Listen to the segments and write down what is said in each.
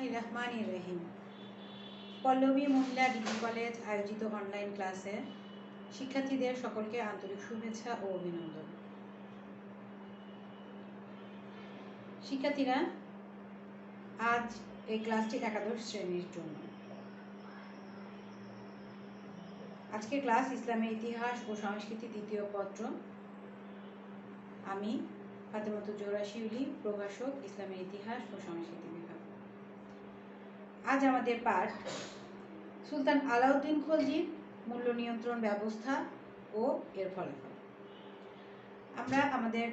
বিসমিল্লাহির রহমানির রহিম। পল্লবী মহিলা ডিগ্রি কলেজ আয়োজিত অনলাইন ক্লাসে শিক্ষার্থীদের সকলকে আন্তরিক শুভেচ্ছা ও অভিনন্দন। শিক্ষার্থীরা, আজ এই ক্লাসটি একাদশ শ্রেণীর জন্য। আজকের ক্লাস ইসলামের ইতিহাস ও সংস্কৃতি দ্বিতীয় পত্র। আমি ফাতেমাতুল জোহরা শিউলি, প্রভাষক, ইসলামের ইতিহাস ও সংস্কৃতি বিভাগ। আজ আমাদের পাঠ সুলতান আলাউদ্দিন খলজির মূল্য নিয়ন্ত্রণ ব্যবস্থা ও এর ফলাফল। আমরা আমাদের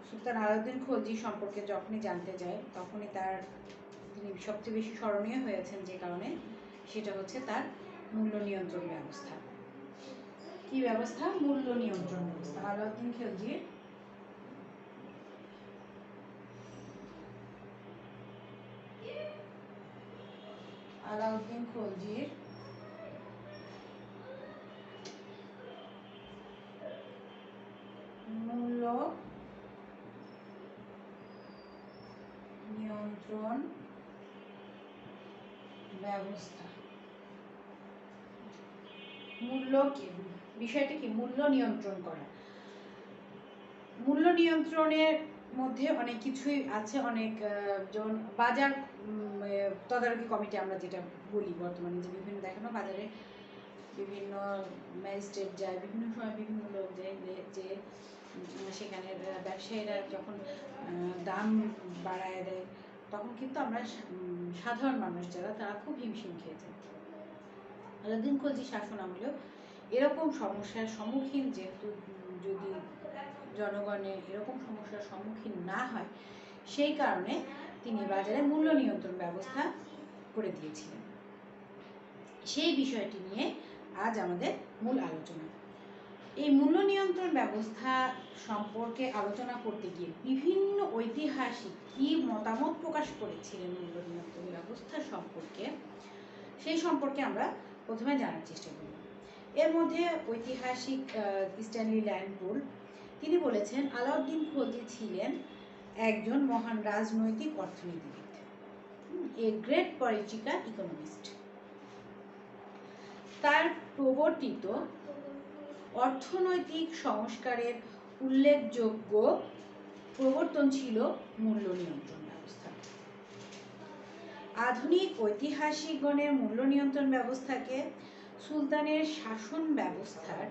সুলতান আলাউদ্দিন খলজি সম্পর্কে যখনই জানতে যাই তখনই তিনি সবচেয়ে বেশি স্মরণীয় হয়েছেন যে কারণে, সেটা হচ্ছে তার মূল্য নিয়ন্ত্রণ ব্যবস্থা। কি ব্যবস্থা? মূল্য নিয়ন্ত্রণ ব্যবস্থা। আলাউদ্দিন খলজির মূল্য নিয়ন্ত্রণ ব্যবস্থা। বিষয়টা কি? মূল্য নিয়ন্ত্রণ করা। মূল্য নিয়ন্ত্রণের মধ্যে অনেক কিছুই আছে, অনেক যেমন বাজার তদারকি কমিটি আমরা যেটা বলি বর্তমানে, যে বিভিন্ন দেখানো বাজারে বিভিন্ন ম্যাজিস্ট্রেট যায়, বিভিন্ন সময় বিভিন্ন লোক যায়, যে সেখানে ব্যবসায়ীরা যখন দাম বাড়ায় দেয় তখন কিন্তু আমরা সাধারণ মানুষ যারা, তারা খুব হিমশিম খেয়েছে। আলাউদ্দিন খলজি শাসন আমলেও এরকম সমস্যার সম্মুখীন, যেহেতু যদি জনগণে এরকম সমস্যার সম্মুখীন না হয়, সেই কারণে তিনি বাজারে মূল্য নিয়ন্ত্রণ ব্যবস্থা করে দিয়েছিলেন। সেই বিষয়টি নিয়ে আজ আমাদের মূল আলোচনা। এই মূল্য নিয়ন্ত্রণ ব্যবস্থা সম্পর্কে আলোচনা করতে গিয়ে বিভিন্ন ঐতিহাসিক কি মতামত প্রকাশ করেছিলেন মূল্য নিয়ন্ত্রণ ব্যবস্থা সম্পর্কে, সেই সম্পর্কে আমরা প্রথমে জানার চেষ্টা করি। এর মধ্যে ঐতিহাসিক স্ট্যানলি ল্যান্ডপুল তিনি বলেছেন, আলাউদ্দিন খলজি ছিলেন একজন মহান রাজনৈতিক অর্থনীতিবিদ, এ গ্রেট পলিটিক্যাল ইকোনমিস্ট। তার প্রবর্তিত অর্থনৈতিক সংস্কারের উল্লেখযোগ্য প্রবর্তন ছিল মূল্য নিয়ন্ত্রণ ব্যবস্থা। আধুনিক ঐতিহাসিকগণের মূল্য নিয়ন্ত্রণ ব্যবস্থাকে সুলতানের শাসন ব্যবস্থার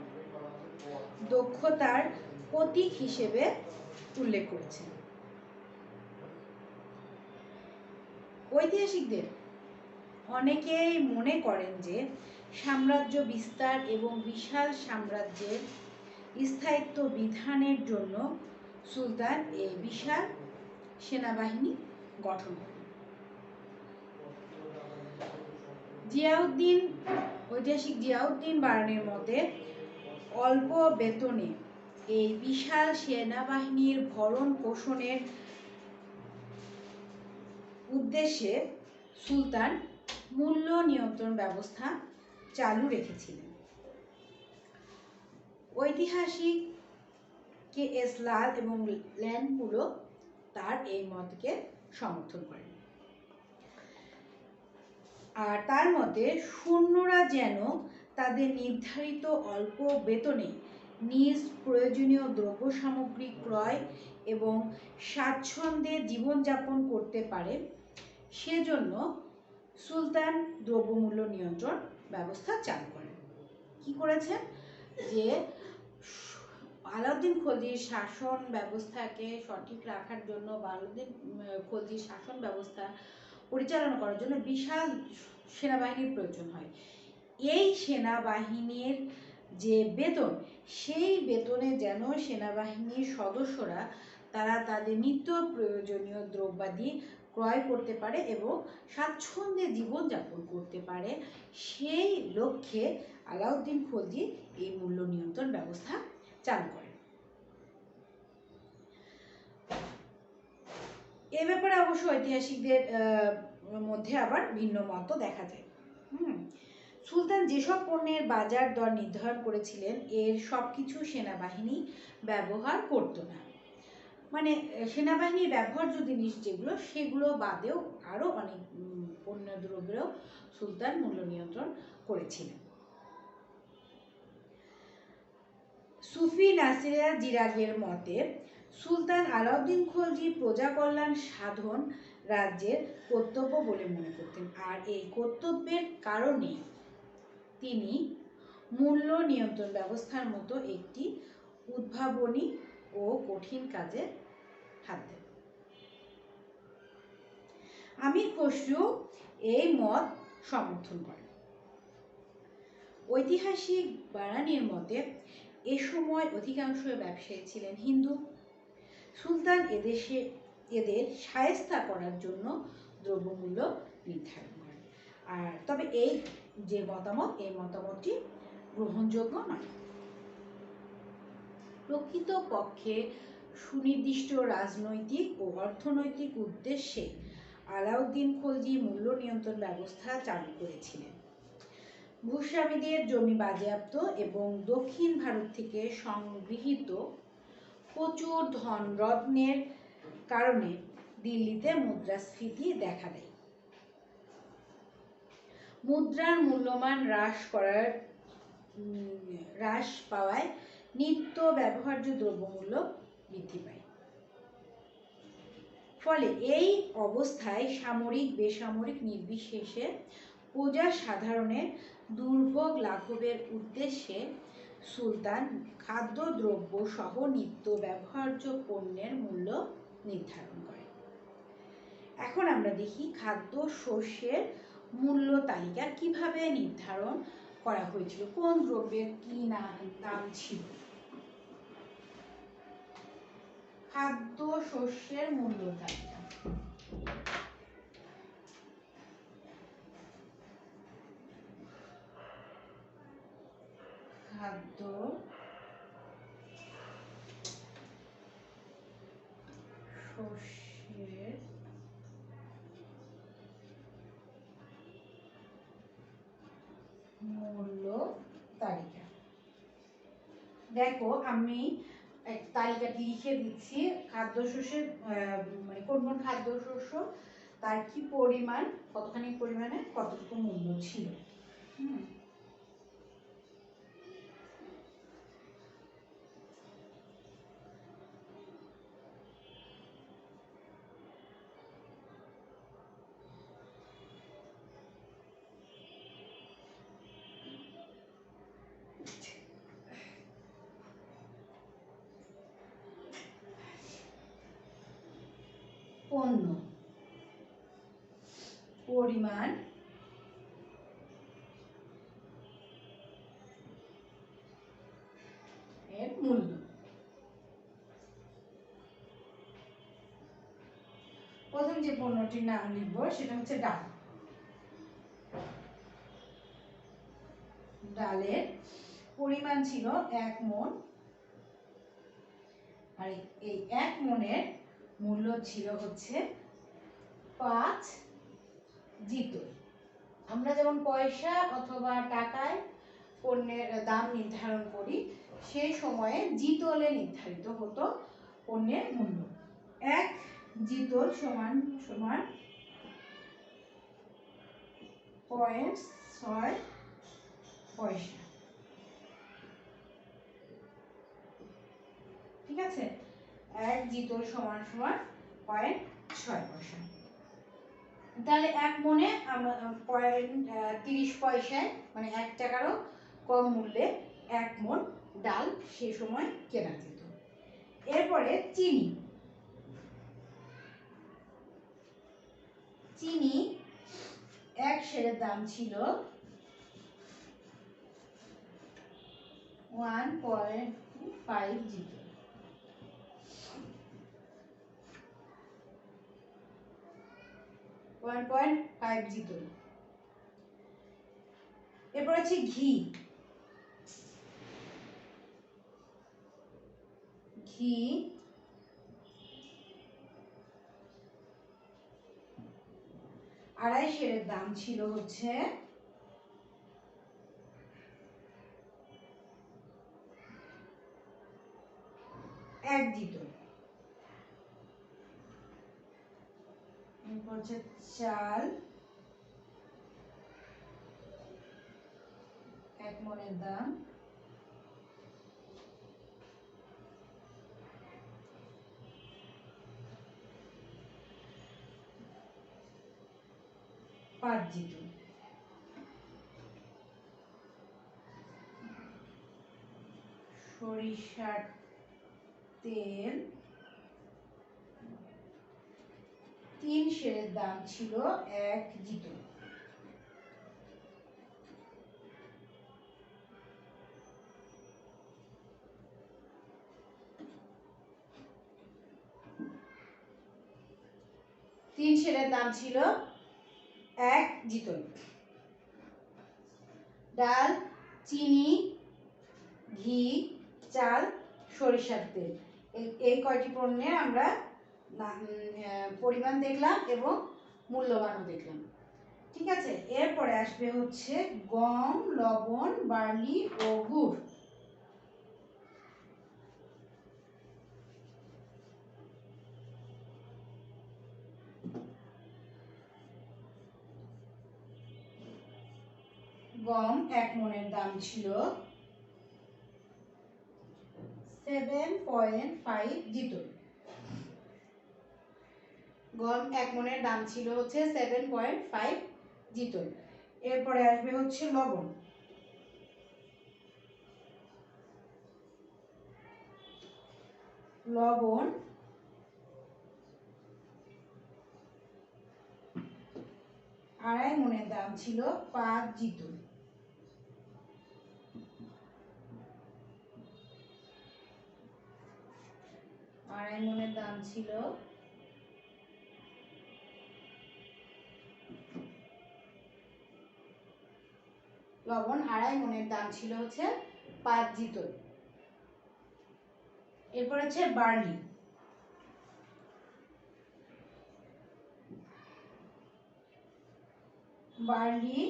দক্ষতার প্রতীক হিসেবে উল্লেখ করেছেন। ঐতিহাসিকদের অনেকেই মনে করেন যে সাম্রাজ্য বিস্তার এবং বিশাল সাম্রাজ্যের স্থায়িত্ব বিধানের জন্য সুলতান এই বিশাল সেনাবাহিনী গঠন করেন। ঐতিহাসিক জিয়াউদ্দিন বার্নের মতে, অল্প বেতনে এই বিশাল সেনাবাহিনীর ভরণ পোষণের উদ্দেশ্যে সুলতান মূল্য নিয়ন্ত্রণ ব্যবস্থা চালু রেখেছিলেন। ঐতিহাসিক কে.এস. লাল এবং ল্যান্ডপুলও তার এই মতকে সমর্থন করেন। আর তার মতে সৈন্যরা যেন তাদের নির্ধারিত অল্প বেতনে নিজ প্রয়োজনীয় দ্রব্য সামগ্রী ক্রয় এবং স্বাচ্ছন্দ্যে জীবনযাপন করতে পারে, সেজন্য সুলতান দ্রব্যমূল্য নিয়ন্ত্রণ ব্যবস্থা চালু করেন। কি করেছেন? যে আলাউদ্দিন খলজির শাসন ব্যবস্থাকে সঠিক রাখার জন্য বা আলাউদ্দিন খলজির শাসন ব্যবস্থা পরিচালনা করার জন্য বিশাল সেনাবাহিনীর প্রয়োজন হয়। এই সেনাবাহিনীর যে বেতন, সেই বেতনে যেন সেনাবাহিনীর সদস্যরা তারা তাদের নিত্য প্রয়োজনীয় দ্রব্যাদি ক্রয় করতে পারে এবং স্বাচ্ছন্দ্যে জীবনযাপন করতে পারে, সেই লক্ষ্যে আলাউদ্দিন খলজি এই মূল্য নিয়ন্ত্রণ ব্যবস্থা চালু করেন। এ ব্যাপারে অবশ্য ঐতিহাসিকদের মধ্যে আবার ভিন্ন মত দেখা যায়। সুলতান যেসব পণ্যের বাজার দর নির্ধারণ করেছিলেন, এর সবকিছু সেনাবাহিনী ব্যবহার করত না। মানে সেনাবাহিনীর ব্যবহার্য জিনিস যেগুলো সেগুলো বাদেও আরও অনেক পণ্য দ্রব্যেরও সুলতান মূল্য নিয়ন্ত্রণ করেছিলেন। সুফি নাসিরা জিরাগের মতে সুলতান আলাউদ্দিন খলজি প্রজা কল্যাণ সাধন রাজ্যের কর্তব্য বলে মনে করতেন, আর এই কর্তব্যের কারণে তিনি মূল্য নিয়ন্ত্রণ ব্যবস্থার মতো একটি উদ্ভাবনী ও কঠিন কাজে হাত দেন। আমির খসরু এই মত সমর্থন করেন। ঐতিহাসিক বারানির মতে এ সময় অধিকাংশ ব্যবসায়ী ছিলেন হিন্দু। সুলতান এদের শায়েস্তা করার জন্য দ্রব্যমূল্য নির্ধারণ করেন। আর তবে এই যে মতামত, এই মতামতটি গ্রহণযোগ্য নয়। প্রকৃতপক্ষে সুনির্দিষ্ট রাজনৈতিক ও অর্থনৈতিক উদ্দেশ্যে আলাউদ্দিন খলজি মূল্য নিয়ন্ত্রণ ব্যবস্থা চালু করেছিলেন। ভূস্বামীদের জমি বাজেয়াপ্ত এবং দক্ষিণ ভারত থেকে সংগৃহীত প্রচুর ধন রত্নের কারণে দিল্লিতে মুদ্রাস্ফীতি দেখা দেয়। মুদ্রার মূল্যমান হ্রাস পাওয়ায় নিত্য ব্যবহার্য দ্রব্যমূল্য বৃদ্ধি পায়। ফলে এই অবস্থায় সামরিক বেসামরিক নির্বিশেষে প্রজা সাধারণের দুর্ভোগ লাঘবের উদ্দেশ্যে সুলতান খাদ্যদ্রব্য সহ নিত্য ব্যবহার্য পণ্যের মূল্য নির্ধারণ করে। এখন আমরা দেখি খাদ্য শস্যের মূল্য তালিকা কিভাবে নির্ধারণ করা হয়েছিল, কোন দ্রব্যের কি দাম ছিল। খাদ্য শস্যের মূল্য তালিকা। খাদ্য শস্যের মূল্য তালিকা। দেখো আমি তালিকাটি লিখে দিচ্ছি। খাদ্যশস্যের মানে কোন কোন খাদ্যশস্য, তার কি পরিমাণ, কতখানি পরিমাণে কতটুকু মূল্য ছিল। পণ্য পরিমাণ এর মূল্য। প্রথম যে পণ্যটির নাম লিখব সেটা হচ্ছে ডাল। ডালের পরিমাণ ছিল 1 মণ, আর এই 1 মণের মূল্য ছিল হচ্ছে 5 জিতল। আমরা যেমন পয়সা অথবা টাকায় পণ্যের দাম নির্ধারণ করি, সেই সময়ে জিতলে নির্ধারিত হতো পণ্যের মূল্য। 1 জিতল সমান সমান 0.6 পয়সা। ঠিক আছে, 1 জিতল সমান সমান 0.6 পয়সা। তাহলে 1 মণে 30 পয়সায়, মানে 1 টাকারও কম মূল্যে 1 মণ ডাল সে সময় কেনা যেত। এরপরে চিনি। চিনি 1 সেরের দাম ছিল 1.5 জিতল। এরপর আছে ঘি। ঘি 2.5 সেরের দাম ছিল হচ্ছে 1 জিতল। হচ্ছে চাল 1 মণের দাম, পাঁচজিত, সরিষার তেল 3 সেরের দাম ছিল 1 জিত। তিন সেরের দাম ছিল 1 জিতল। ডাল, চিনি, ঘি, চাল, সরিষার তেল, এই কয়টি পণ্যের আমরা পরিমাণ দেখলাম এবং মূল্যমানও দেখলাম। ঠিক আছে, এরপরে আসবে হচ্ছে গম, লবণ, বার্লি ও গুড়। গম 1 মণের দাম ছিল 7.5 জিতল। গম 1 মণের দাম ছিল হচ্ছে 7.5 জিতল। এরপরে আসবে হচ্ছে লবণ। লবণ 2.5 মণের দাম ছিল 5 জিতল। আড়াই মণের দাম ছিল লবণ 2.5 মণের দাম ছিল হচ্ছে 5 জিতল। এরপর হচ্ছে বার্লি। বার্লি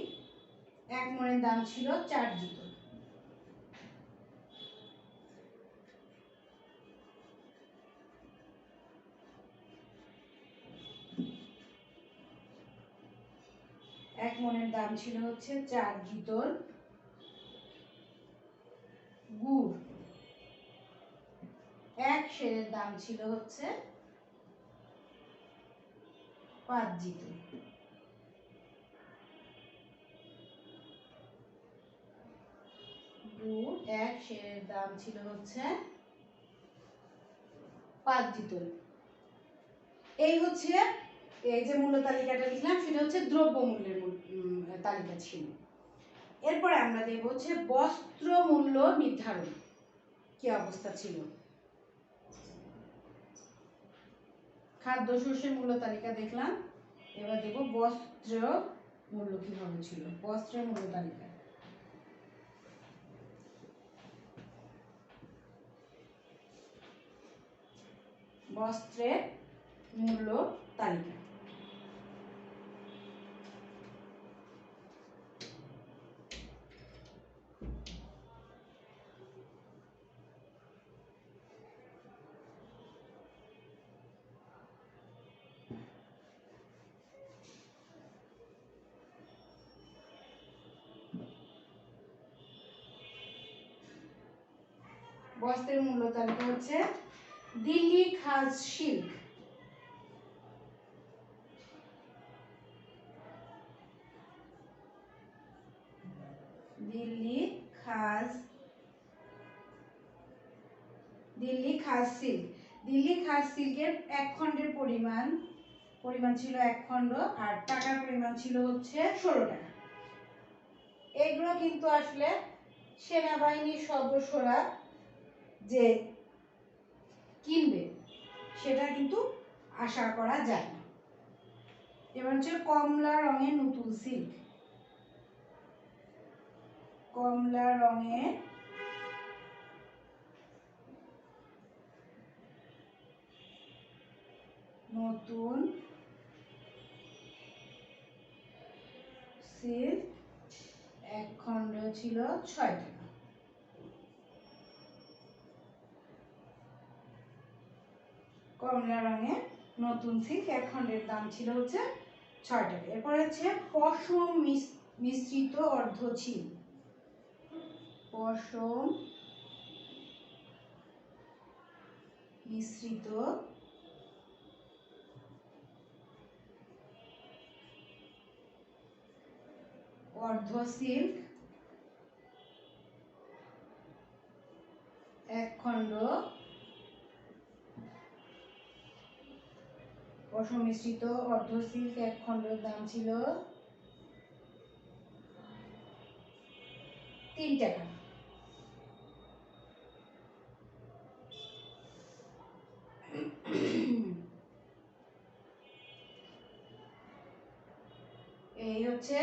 1 মণের দাম ছিল 4 জিতল। এক মণের দাম ছিল হচ্ছে 4 জিতল। গুড় 1 সেরের দাম ছিল হচ্ছে 5 জিতল। গুড় 1 সেরের দাম ছিল হচ্ছে 5 জিতল। এই হচ্ছে এই যে মূল্য তালিকাটা লিখলাম সেটা হচ্ছে দ্রব্য মূল্যের তালিকা ছিল। এরপরে আমরা দেখব হচ্ছে বস্ত্র মূল্য নির্ধারণ কি অবস্থা ছিল। খাদ্যশস্যের মূল্য তালিকা দেখলাম, এবার দেখব বস্ত্র মূল্য কিভাবে ছিল। বস্ত্রের মূল্য তালিকা, বস্ত্রের মূল্য তালিকা। বস্ত্রের মূল্য তালিকা হচ্ছে দিল্লি খাজ সিল্ক, দিল্লি খাজ সিল্ক। দিল্লি খাজ সিল্কের 1 খণ্ডের পরিমাণ ছিল 1 খণ্ড, আর টাকার পরিমাণ ছিল হচ্ছে 16 টাকা। এগুলো কিন্তু আসলে সেনাবাহিনীর সদস্যরা যে কিনবে সেটা কিন্তু আশা করা যায় না। এবার হচ্ছে কমলা রঙের নতুন সিল্ক, কমলা রঙের নতুন সিল্ক 1 খণ্ড ছিল 6 টাকা। কমলা রঙের নতুন সিল্ক 1 খণ্ডের দাম ছিল হচ্ছে 6 টাকা। এরপর হচ্ছে পশম মিশ্রিত অর্ধছিল। পশম মিশ্রিত অর্ধ সিল্ক 1 খণ্ড। পশম মিশ্রিত অর্ধ সিল্ক 1 খণ্ডের দাম ছিল 3 টাকা। এই হচ্ছে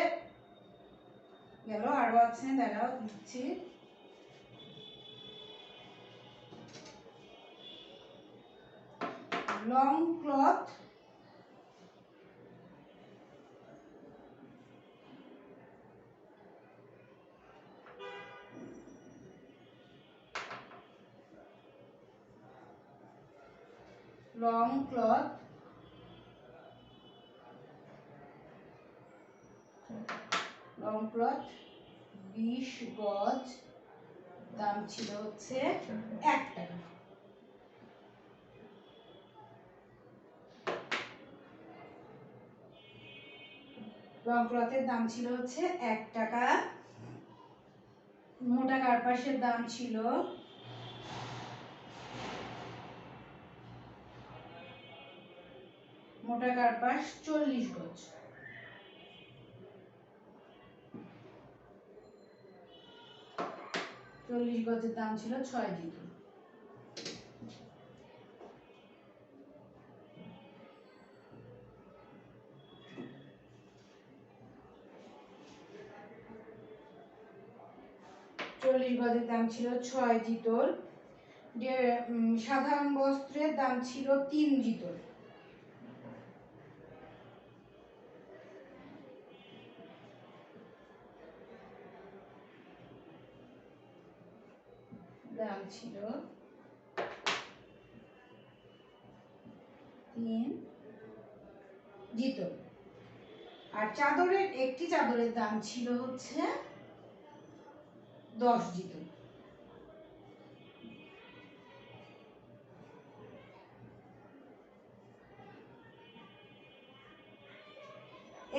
গেল, আরো আছে দাঁড়াও দিচ্ছি। লং ক্লথ লং ক্লথ 20 গজ দাম ছিল হচ্ছে 1 টাকা। লং ক্লথের দাম ছিল হচ্ছে 1 টাকা। মোটা কার্পাসের দাম ছিল মোটা কার্পাস 40 গজ। 40 গজের দাম ছিল 6 জিতো। গজের দাম ছিল 6 জিতোর। সাধারণ বস্ত্রের দাম ছিল 3 জিতোর। দাম ছিল 3 জিতোর। আর চাদরের একটি চাদরের দাম ছিল হচ্ছে 10 জিতোর।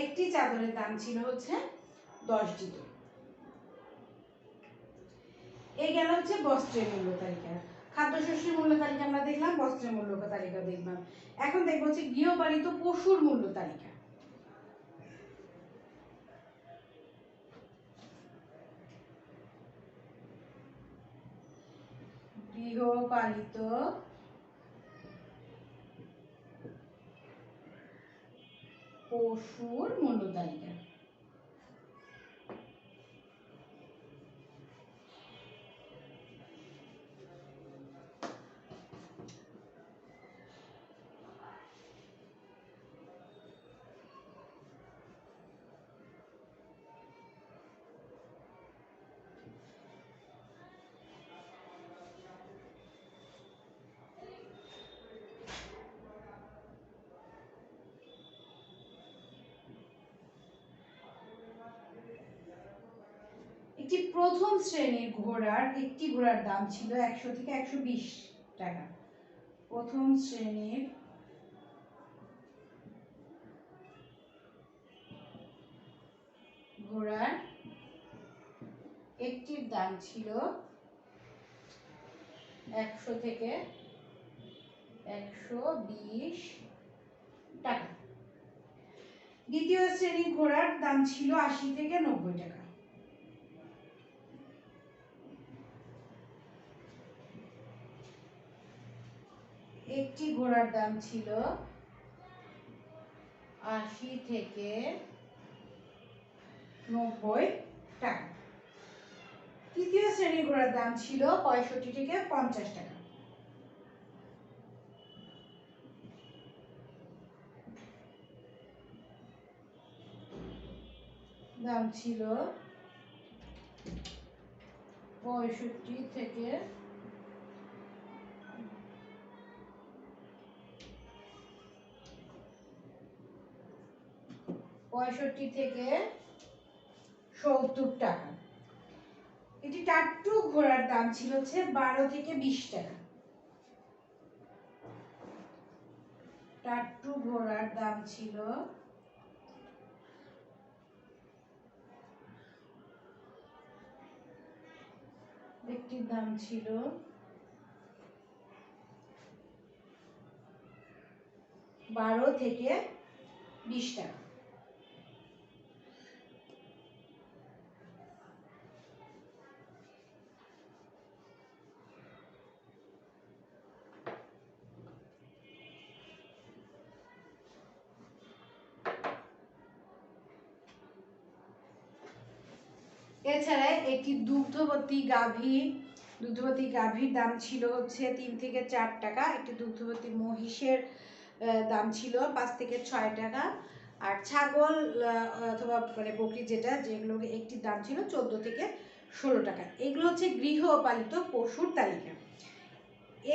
একটি চাদরের দাম ছিল হচ্ছে 10 জিতোর। এই গেল হচ্ছে বস্ত্রের মূল্য তালিকা। খাদ্যশস্যের মূল্য তালিকা আমরা দেখলাম, বস্ত্রের মূল্য তালিকা দেখলাম। এখন দেখবো হচ্ছে গৃহপালিত পশুর মূল্য তালিকা। গৃহপালিত পশুর মূল্য তালিকা। একটি প্রথম শ্রেণীর ঘোড়ার একটি ঘোড়ার দাম ছিল 100 থেকে 120 টাকা। প্রথম শ্রেণীর ঘোড়ার একটির দাম ছিল 100 থেকে 120 টাকা। দ্বিতীয় শ্রেণীর ঘোড়ার দাম ছিল 80 থেকে 90 টাকা। একটি ঘোড়ার দাম ছিল 80 থেকে 90 টাকা। তৃতীয় শ্রেণীর ঘোড়ার দাম ছিল 65 থেকে 50 টাকা। দাম ছিল 65 থেকে 50 65 থেকে 70 টাকা। এটি টাট্টু ঘোড়ার দাম ছিল হচ্ছে 12 থেকে 20 টাকা। টাট্টু ঘোড়ার দাম ছিল একটির দাম ছিল 12 থেকে 20 টাকা। এছাড়া একটি দুগ্ধবতী গাভীর দাম ছিল হচ্ছে 3 থেকে 4 টাকা। একটি দুগ্ধবতী মহিষের দাম ছিল 5 থেকে 6 টাকা। আর ছাগল অথবা মানে বকরি যেগুলো একটির দাম ছিল 14 থেকে 16 টাকা। এগুলো হচ্ছে গৃহপালিত পশুর তালিকা।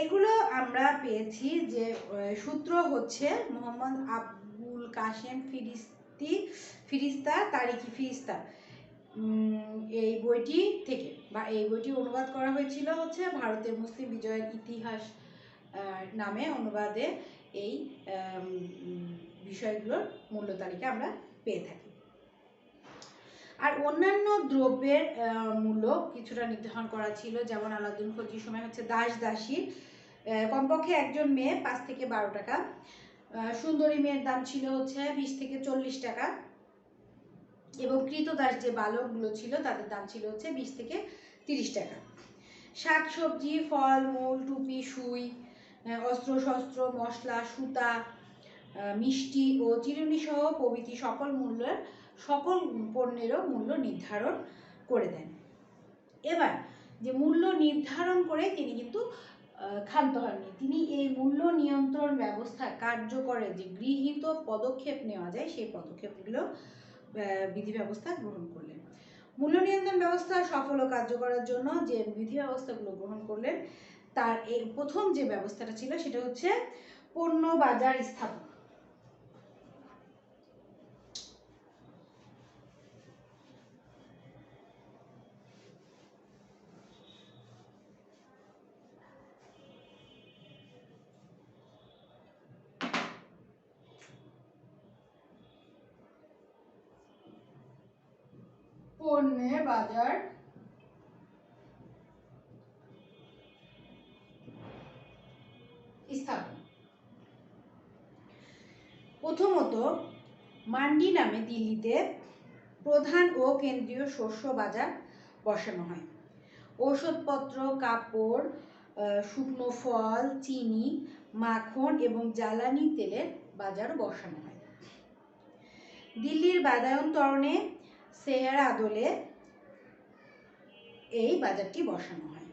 এগুলো আমরা পেয়েছি যে সূত্র হচ্ছে মোহাম্মদ আবুল কাশেম ফিরিস্তা তারিখি ফিরিস্তা এই বইটি থেকে, বা এই বইটি অনুবাদ করা হয়েছিল হচ্ছে ভারতের মুসলিম বিজয়ের ইতিহাস নামে অনুবাদে। এই বিষয়গুলোর মূল্য তালিকা আমরা পেয়ে থাকি। আর অন্যান্য দ্রব্যের মূল্য কিছুটা নির্ধারণ করা ছিল, যেমন আলাউদ্দিন খলজির সময় হচ্ছে দাসী কমপক্ষে একজন মেয়ে 5 থেকে 12 টাকা। সুন্দরী মেয়ের দাম ছিল হচ্ছে 20 থেকে 40 টাকা। এবং কৃতদাস যে বালকগুলো ছিল তাদের দাম ছিল হচ্ছে 20 থেকে 30 টাকা। শাকসবজি, ফল মূল, টুপি, সুই, অস্ত্র শস্ত্র, মশলা, সুতা, মিষ্টি ও চিরুনি সহ প্রভৃতি সকল পণ্যেরও মূল্য নির্ধারণ করে দেন। এবার যে মূল্য নির্ধারণ করে তিনি কিন্তু ক্ষান্ত হননি। তিনি এই মূল্য নিয়ন্ত্রণ ব্যবস্থা কার্যকরে যে গৃহীত পদক্ষেপ নেওয়া যায় সেই পদক্ষেপগুলো বিধি ব্যবস্থা গ্রহণ করলেন। মূল্য নিয়ন্ত্রণ ব্যবস্থা সফল ও কার্যকরের জন্য যে বিধি ব্যবস্থাগুলো গ্রহণ করলেন তার প্রথম যে ব্যবস্থাটা ছিল সেটা হচ্ছে পণ্য বাজার স্থাপন। পণ্যের বাজার স্থাপন। প্রথমত মান্ডি নামে দিল্লিতে প্রধান ও কেন্দ্রীয় শস্য বাজার বসানো হয়। ঔষধপত্র, কাপড়, শুকনো ফল, চিনি, মাখন এবং জ্বালানি তেলের বাজার বসানো হয়। দিল্লির বাদায়ন্তরণে সেহের আদলে এই বাজারটি বসানো হয়।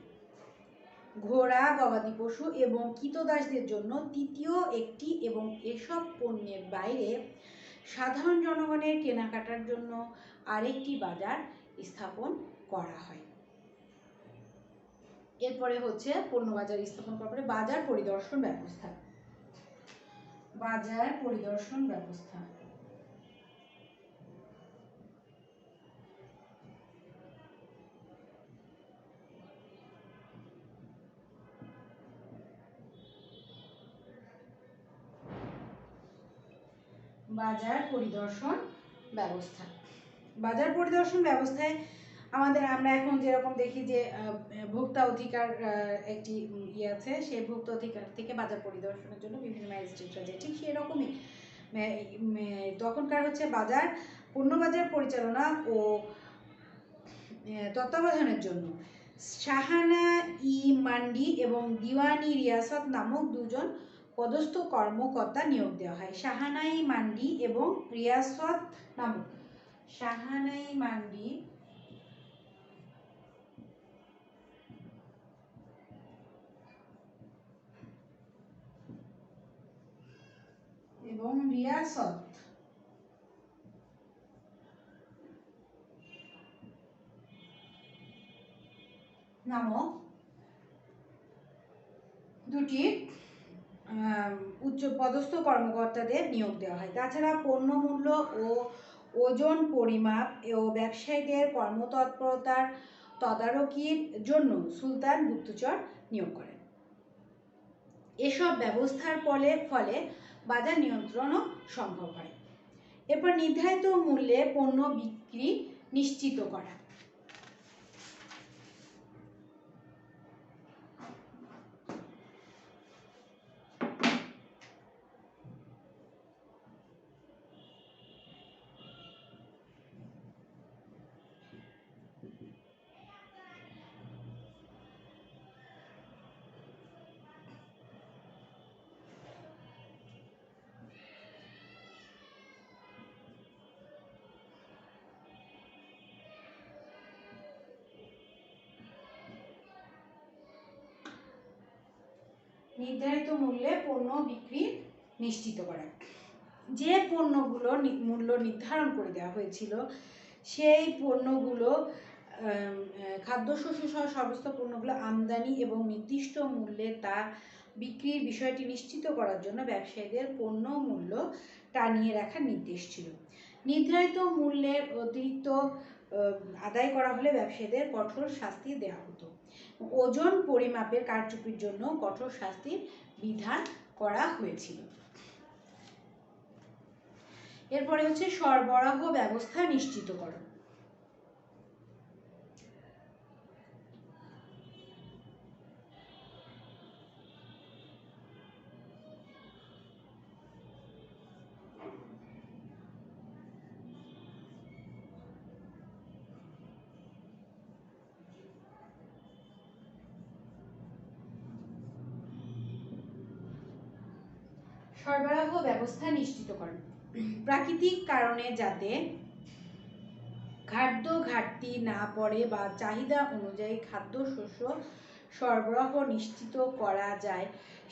ঘোড়া, গবাদি পশু এবং কৃতদাসদের জন্য তৃতীয় একটি এবং এসব পণ্যের বাইরে সাধারণ জনগণের কেনাকাটার জন্য আরেকটি বাজার স্থাপন করা হয়। এরপরে হচ্ছে পণ্য বাজার স্থাপন করার পরে বাজার পরিদর্শন ব্যবস্থা। বাজার পরিদর্শন ব্যবস্থা বাজার পরিদর্শন ব্যবস্থা। বাজার পরিদর্শন ব্যবস্থায় আমরা এখন যেরকম দেখি যে ভোক্তা অধিকার একটি ইয়ে আছে, সেই ভোক্তা অধিকার থেকে বাজার পরিদর্শনের জন্য বিভিন্ন ম্যাজিস্ট্রেটরা যায়, ঠিক সেরকমই তখনকার হচ্ছে পণ্য বাজার পরিচালনা ও তত্ত্বাবধানের জন্য শাহানা ই মান্ডি এবং দিওয়ানি রিয়াসত নামক দুজন পদস্থ কর্মকর্তা নিয়োগ দেওয়া হয়। শাহানাই মান্ডি এবং রিয়াসত নামক শাহানাই মান্ডি এবং রিয়াসত নামক দুটি উচ্চ পদস্থ কর্মকর্তাদের নিয়োগ দেওয়া হয়। তাছাড়া পণ্য মূল্য ও ওজন পরিমাপ ও ব্যবসায়ীদের কর্মতৎপরতার তদারকির জন্য সুলতান গুপ্তচর নিয়োগ করেন। এসব ব্যবস্থার ফলে বাজার নিয়ন্ত্রণও সম্ভব হয়। এরপর নির্ধারিত মূল্যে পণ্য বিক্রি নিশ্চিত করা। নির্ধারিত মূল্যে পণ্য বিক্রি নিশ্চিত করা। যে পণ্যগুলো মূল্য নির্ধারণ করে দেওয়া হয়েছিল সেই পণ্যগুলো খাদ্যশস্য সহ সমস্ত পণ্যগুলো আমদানি এবং নির্দিষ্ট মূল্যে তা বিক্রির বিষয়টি নিশ্চিত করার জন্য ব্যবসায়ীদের পণ্য মূল্য টানিয়ে রাখার নির্দেশ ছিল। নির্ধারিত মূল্যের অতিরিক্ত আদায় করা হলে ব্যবসায়ীদের কঠোর শাস্তি দেওয়া হতো। ওজন পরিমাপের কারচুপির জন্য কঠোর শাস্তির বিধান করা হয়েছিল। এরপরে হচ্ছে সরবরাহ ব্যবস্থা নিশ্চিতকরণ। সরবরাহ ব্যবস্থা নিশ্চিতকরণ। প্রাকৃতিক কারণে যাতে খাদ্য ঘাটতি না পড়ে বা চাহিদা অনুযায়ী খাদ্যশস্য সরবরাহ নিশ্চিত করা যায়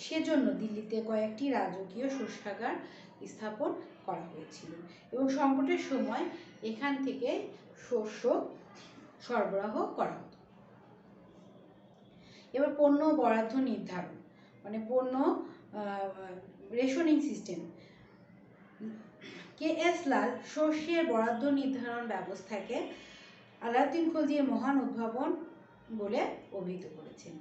সেজন্য দিল্লিতে কয়েকটি রাজকীয় শস্যাগার স্থাপন করা হয়েছিল এবং সংকটের সময় এখান থেকে শস্য সরবরাহ করা হতো। এবার পণ্য বরাদ্দ নির্ধারণ, মানে পণ্য রেশনিং সিস্টেম। কে.এস. লাল শস্যের বরাদ্দ নির্ধারণ ব্যবস্থাকে আলাউদ্দিন খলজির মহান উদ্ভাবন বলে অভিহিত করেছেন।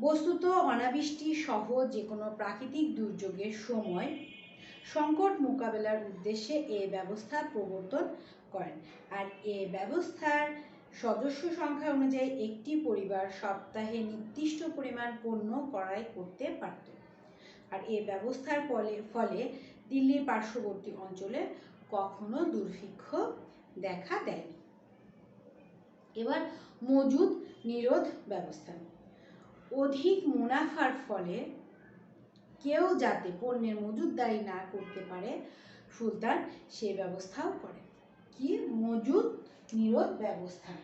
বস্তুত অনাবৃষ্টি সহ যে কোনো প্রাকৃতিক দুর্যোগের সময় সংকট মোকাবেলার উদ্দেশ্যে এ ব্যবস্থা প্রবর্তন করেন। আর এ ব্যবস্থার সদস্য সংখ্যা অনুযায়ী একটি পরিবার সপ্তাহে নির্দিষ্ট পরিমাণ পণ্য ক্রয় করতে পারত। আর এই ব্যবস্থার ফলে দিল্লির পার্শ্ববর্তী অঞ্চলে কখনো দুর্ভিক্ষ দেখা দেয়নি। এবার মজুদ নিরোধ ব্যবস্থা। অধিক মুনাফার ফলে কেউ যাতে পণ্যের মজুতদারি না করতে পারে সুলতান সে ব্যবস্থাও করে। কি? মজুদ নিরোধ ব্যবস্থা।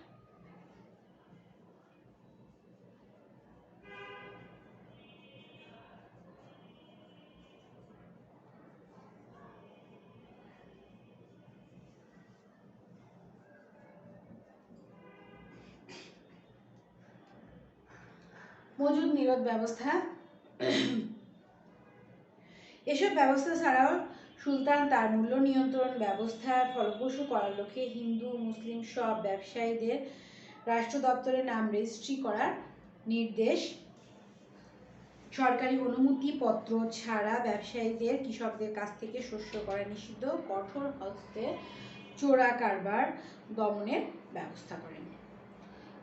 মজুদ নিরোধ ব্যবস্থা। এসব ব্যবস্থা ছাড়াও সুলতান তার মূল্য নিয়ন্ত্রণ ব্যবস্থা ফলপ্রসূ করার লক্ষ্যে হিন্দু মুসলিম সব ব্যবসায়ীদের রাষ্ট্র দপ্তরে নাম রেজিস্ট্রি করার নির্দেশ, সরকারি অনুমতিপত্র ছাড়া ব্যবসায়ীদের কৃষকদের কাছ থেকে শস্য করা নিষিদ্ধ, কঠোর হস্তে চোরা কারবার দমনের ব্যবস্থা করেন।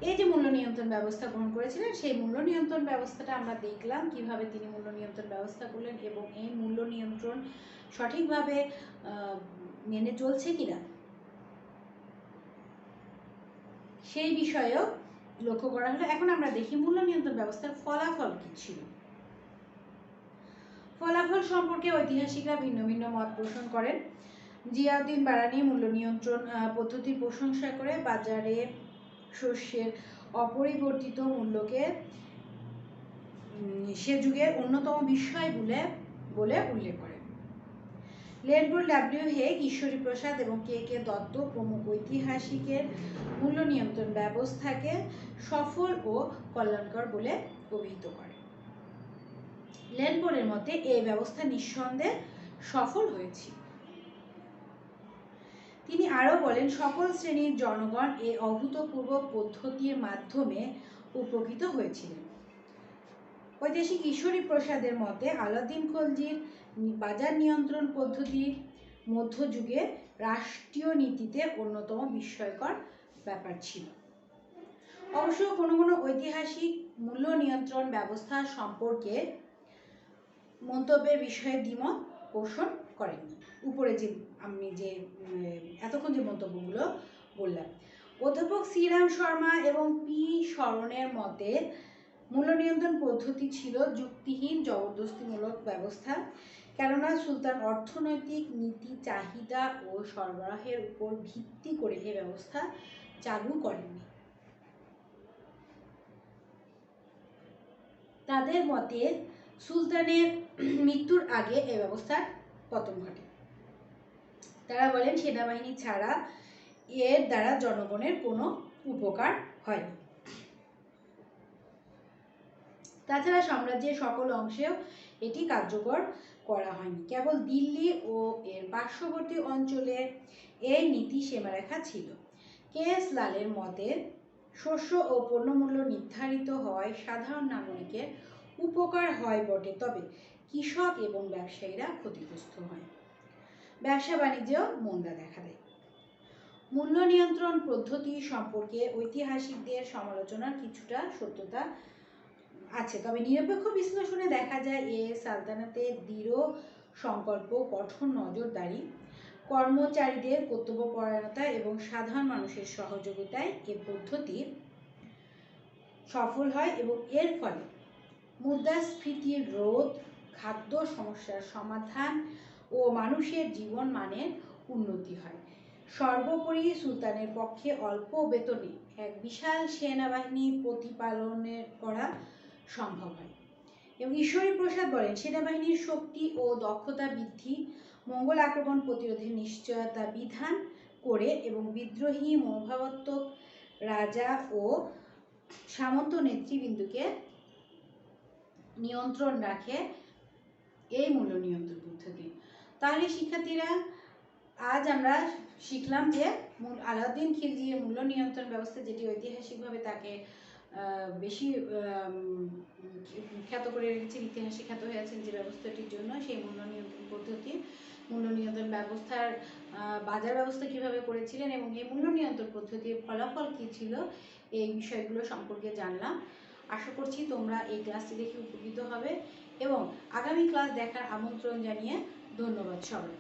এই যে মূল্য নিয়ন্ত্রণ ব্যবস্থা গ্রহণ করেছিলেন সেই মূল্য নিয়ন্ত্রণ ব্যবস্থাটা আমরা দেখলাম কিভাবে তিনি মূল্য নিয়ন্ত্রণ ব্যবস্থা করলেন এবং এই মূল্য নিয়ন্ত্রণ সঠিকভাবে মেনে চলছে কিনা সেই বিষয়েও লক্ষ্য করা হলো। এখন আমরা দেখি মূল্য নিয়ন্ত্রণ ব্যবস্থার ফলাফল কি ছিল। ফলাফল সম্পর্কে ঐতিহাসিকরা ভিন্ন ভিন্ন মত পোষণ করেন। জিয়াউদ্দিন বারানি মূল্য নিয়ন্ত্রণ পদ্ধতির প্রশংসা করে বাজারে শস্যের অপরিবর্তিত মূল্যকে সে যুগের অন্যতম বিষয় বলে উল্লেখ করেন। লেনপুর, ডাব্লিউ হেগ, ঈশ্বরী প্রসাদ এবং কে দত্ত প্রমুখ ঐতিহাসিকের মূল্য নিয়ন্ত্রণ ব্যবস্থাকে সফল ও কল্যাণকর বলে অভিহিত করেন। লেনপুরের মতে এই ব্যবস্থা নিঃসন্দেহে সফল হয়েছিল। তিনি আরও বলেন, সকল শ্রেণীর জনগণ এই অভূতপূর্ব পদ্ধতির মাধ্যমে উপকৃত হয়েছিলেন। ঐতিহাসিক ঈশ্বরী প্রসাদের মতে আলাউদ্দিন খলজির বাজার নিয়ন্ত্রণ পদ্ধতি মধ্যযুগে রাষ্ট্রীয় নীতিতে অন্যতম বিস্ময়কর ব্যাপার ছিল। অবশ্য কোনো কোনো ঐতিহাসিক মূল্য নিয়ন্ত্রণ ব্যবস্থা সম্পর্কে মন্তব্যের বিষয়ে দ্বিমত পোষণ করেননি। উপরে যে আমি যে এতক্ষণ যে মন্তব্যগুলো বললাম, অধ্যাপক শ্রীরাম শর্মা এবং পি শরণের মতে মূল্য নিয়ন্ত্রণ পদ্ধতি ছিল যুক্তিহীন জবরদস্তিমূলক ব্যবস্থা, কেননা সুলতান অর্থনৈতিক নীতি, চাহিদা ও সরবরাহের উপর ভিত্তি করে এ ব্যবস্থা চালু করেননি। তাদের মতে সুলতানের মৃত্যুর আগে এ ব্যবস্থার পতন ঘটে। তারা বলেন, সেনাবাহিনী ছাড়া এর দ্বারা জনগণের কোনো উপকার হয়নি। তাছাড়া সাম্রাজ্যের সকল অংশেও এটি কার্যকর করা হয়নি, কেবল দিল্লি ও এর পার্শ্ববর্তী অঞ্চলে এই নীতি সীমারেখা ছিল। কে এস লালের মতে শস্য ও পণ্যমূল্য নির্ধারিত হওয়ায় সাধারণ নাগরিকের উপকার হয় বটে, তবে কৃষক এবং ব্যবসায়ীরা ক্ষতিগ্রস্ত হয়, ব্যবসা বাণিজ্যেও মন্দা দেখা দেয়। মূল্য নিয়ন্ত্রণ পদ্ধতি সম্পর্কে ঐতিহাসিকদের সমালোচনার কিছুটা সত্যতা আছে, তবে নিরপেক্ষ বিশ্লেষণে দেখা যায় এ সালতানাতের দৃঢ় সংকল্প, কঠোর নজরদারি, কর্মচারীদের কর্তব্যপরায়ণতা এবং সাধারণ মানুষের সহযোগিতায় এ পদ্ধতি সফল হয় এবং এর ফলে মুদ্রাস্ফীতির রোধ, খাদ্য সমস্যার সমাধান ও মানুষের জীবন মানের উন্নতি হয়। সর্বোপরি সুলতানের পক্ষে অল্প বেতনে এক বিশাল সেনাবাহিনী প্রতিপালনের করা সম্ভব হয়। এবং ঈশ্বরী প্রসাদ বলেন, সেনাবাহিনীর শক্তি ও দক্ষতা বৃদ্ধি, মঙ্গল আক্রমণ প্রতিরোধের নিশ্চয়তা বিধান করে এবং বিদ্রোহী মনোভাবাত্মক রাজা ও সামন্ত নেতৃবৃন্দকে নিয়ন্ত্রণ রাখে এই মূল্য নিয়ন্ত্রণ পদ্ধতি। তাহলে শিক্ষার্থীরা, আজ আমরা শিখলাম যে আলাউদ্দিন খিলজির মূল্য নিয়ন্ত্রণ ব্যবস্থা, যেটি ঐতিহাসিকভাবে তাকে বেশি খ্যাত করে রেখেছেন, ইতিহাসে খ্যাত হয়ে আছেন যে ব্যবস্থাটির জন্য, সেই মূল্য নিয়ন্ত্রণ পদ্ধতি, মূল্য নিয়ন্ত্রণ ব্যবস্থার বাজার ব্যবস্থা কিভাবে করেছিলেন এবং এই মূল্য নিয়ন্ত্রণ পদ্ধতির ফলাফল কী ছিল, এই বিষয়গুলো সম্পর্কে জানলাম। আশা করছি তোমরা এই ক্লাসটি দেখে উপকৃত হবে এবং আগামী ক্লাস দেখার আমন্ত্রণ জানিয়ে ধন্যবাদ সবাই।